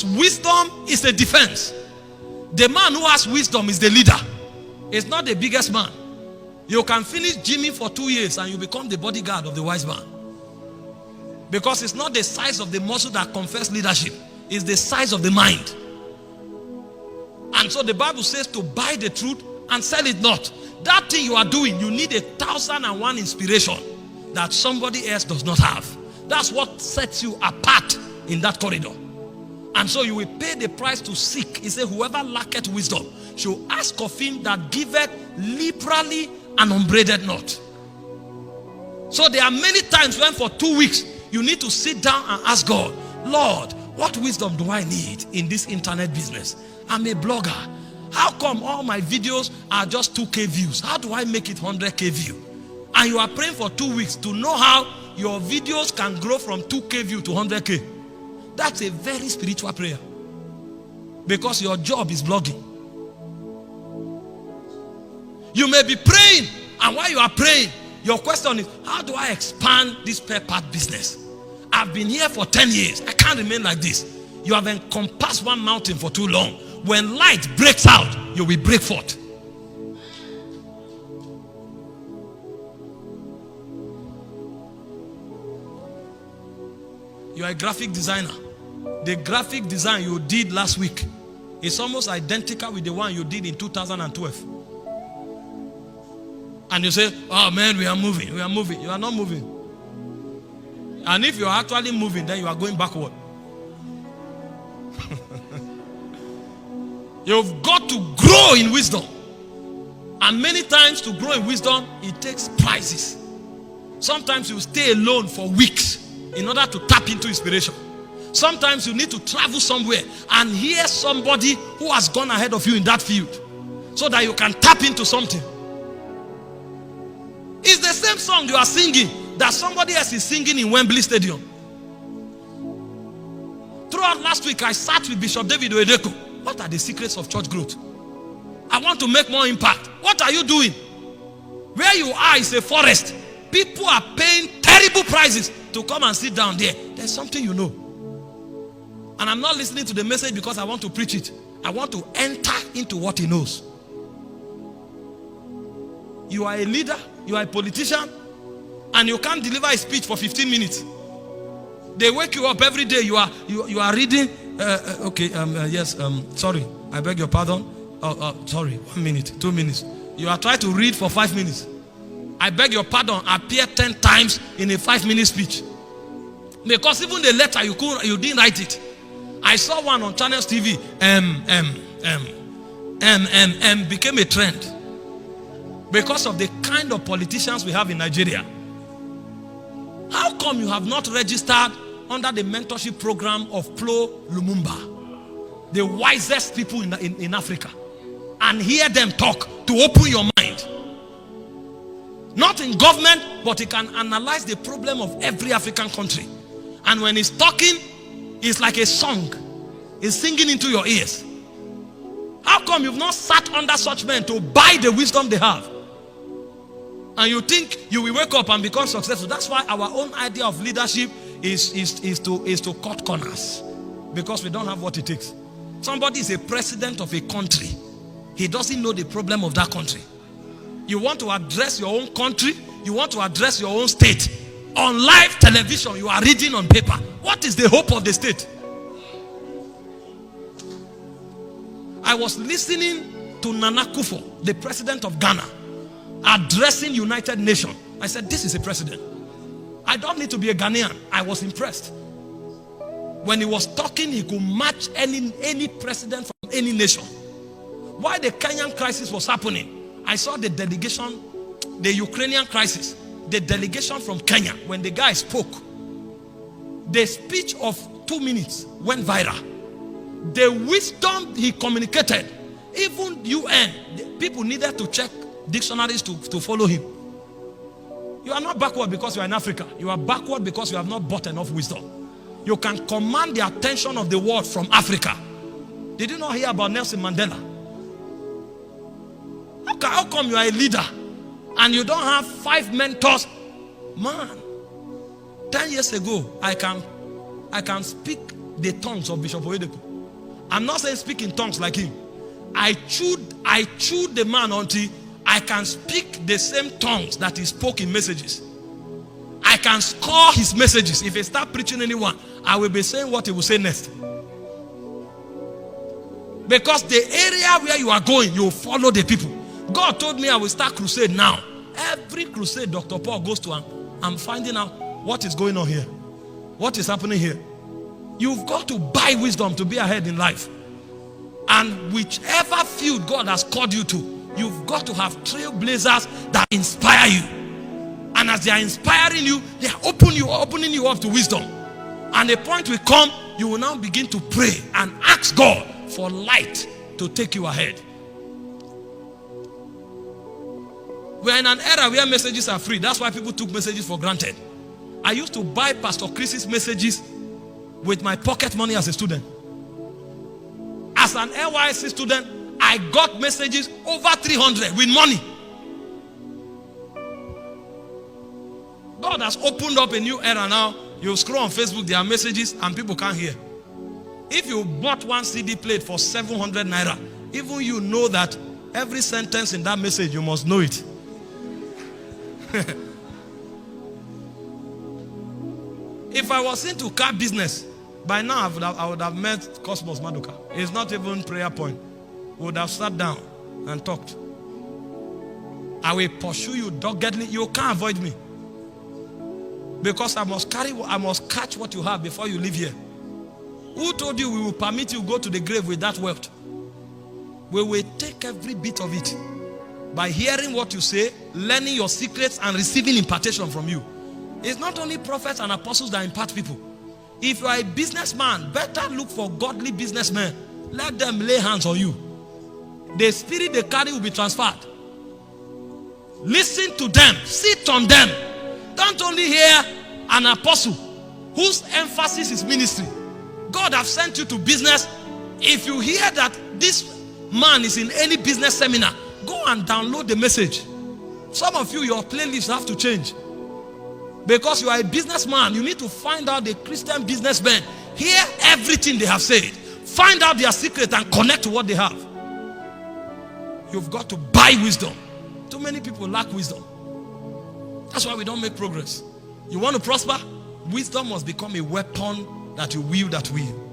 Because wisdom is a defense. The man who has wisdom is the leader. It's not the biggest man. You can finish gymming for 2 years and you become the bodyguard of the wise man. Because it's not the size of the muscle that confers leadership. It's the size of the mind. And so the Bible says to buy the truth and sell it not. That thing you are doing, you need 1,001 inspiration that somebody else does not have. That's what sets you apart in that corridor. And so you will pay the price to seek. He said, whoever lacketh wisdom should ask of him that giveth liberally and upbraideth not. So there are many times when for 2 weeks you need to sit down and ask God, Lord, what wisdom do I need in this internet business? I'm a blogger. How come all my videos are just 2K views? How do I make it 100K view? And you are praying for 2 weeks to know how your videos can grow from 2K view to 100K. That's a very spiritual prayer. Because your job is blogging. You may be praying, and while you are praying, your question is, how do I expand this spare part business? I've been here for 10 years. I can't remain like this. You have encompassed one mountain for too long. When light breaks out, you will break forth. You are a graphic designer. The graphic design you did last week is almost identical with the one you did in 2012. And you say, oh man, we are moving. We are moving. You are not moving. And if you are actually moving, then you are going backward. You've got to grow in wisdom. And many times to grow in wisdom, it takes prizes. Sometimes you stay alone for weeks in order to tap into inspiration. Sometimes you need to travel somewhere and hear somebody who has gone ahead of you in that field so that you can tap into something. It's the same song you are singing that somebody else is singing in Wembley Stadium. Throughout last week, I sat with Bishop David Oedeko. What are the secrets of church growth? I want to make more impact. What are you doing? Where you are is a forest. People are paying terrible prices to come and sit down there. There's something you know. And I'm not listening to the message because I want to preach it. I want to enter into what he knows. You are a leader, you are a politician, and you can't deliver a speech for 15 minutes. They wake you up every day. You are reading. Sorry, I beg your pardon. Sorry, 1 minute, 2 minutes. You are trying to read for 5 minutes. I beg your pardon. Appear 10 times in a 5-minute speech. Because even the letter you didn't write it. I saw one on Channels TV. Became a trend because of the kind of politicians we have in Nigeria. How come you have not registered under the mentorship program of Flo Lumumba, the wisest people in Africa, and hear them talk to open your mind? Not in government, but he can analyze the problem of every African country. And when he's talking, it's like a song. He's singing into your ears. How come you've not sat under such men to buy the wisdom they have? And you think you will wake up and become successful. That's why our own idea of leadership is to cut corners. Because we don't have what it takes. Somebody is a president of a country. He doesn't know the problem of that country. You want to address your own country. You want to address your own state. On live television, you are reading on paper. What is the hope of the state? I was listening to Nana Akufo, the president of Ghana, addressing United Nations. I said, this is a president. I don't need to be a Ghanaian. I was impressed. When he was talking, he could match any president from any nation. While the Kenyan crisis was happening, I saw the delegation, the Ukrainian crisis, the delegation from Kenya. When the guy spoke, the speech of 2 minutes went viral. The wisdom he communicated, even UN, people needed to check dictionaries to follow him. You are not backward because you are in Africa. You are backward because you have not bought enough wisdom. You can command the attention of the world from Africa. Did you not hear about Nelson Mandela? How come you are a leader and you don't have 5 mentors? Man, 10 years ago, I can speak the tongues of Bishop Oedeko. I'm not saying speak in tongues like him. I chewed the man until I can speak the same tongues that he spoke in messages. I can score his messages. If he start preaching anyone, I will be saying what he will say next. Because the area where you are going, you follow the people. God told me I will start crusade now. Every crusade Dr. Paul goes to, I'm finding out what is going on here. What is happening here. You've got to buy wisdom to be ahead in life. And whichever field God has called you to, you've got to have trailblazers that inspire you. And as they are inspiring you, they are opening you up to wisdom. And the point will come, you will now begin to pray and ask God for light to take you ahead. We are in an era where messages are free. That's why people took messages for granted. I used to buy Pastor Chris's messages with my pocket money as a student. As an NYSC student, I got messages over 300 with money. God has opened up a new era now. You scroll on Facebook, there are messages and people can't hear. If you bought one CD plate for 700 naira, even you know that every sentence in that message, you must know it. If I was into car business, by now I would have met Cosmos Maduka. It's not even prayer point. We would have sat down and talked. I will pursue you doggedly. You can't avoid me. Because I must catch what you have before you leave here. Who told you we will permit you go to the grave with that wealth? We will take every bit of it by hearing what you say, learning your secrets, and receiving impartation from you. It's not only prophets and apostles that impart people. If you are a businessman, better look for godly businessmen. Let them lay hands on you. The spirit they carry will be transferred. Listen to them. Sit on them. Don't only hear an apostle whose emphasis is ministry. God has sent you to business. If you hear that this man is in any business seminar, go and download the message. Some of you, your playlists have to change. Because you are a businessman, you need to find out the Christian businessmen. Hear everything they have said. Find out their secret and connect to what they have. You've got to buy wisdom. Too many people lack wisdom. That's why we don't make progress. You want to prosper? Wisdom must become a weapon that you wield at will.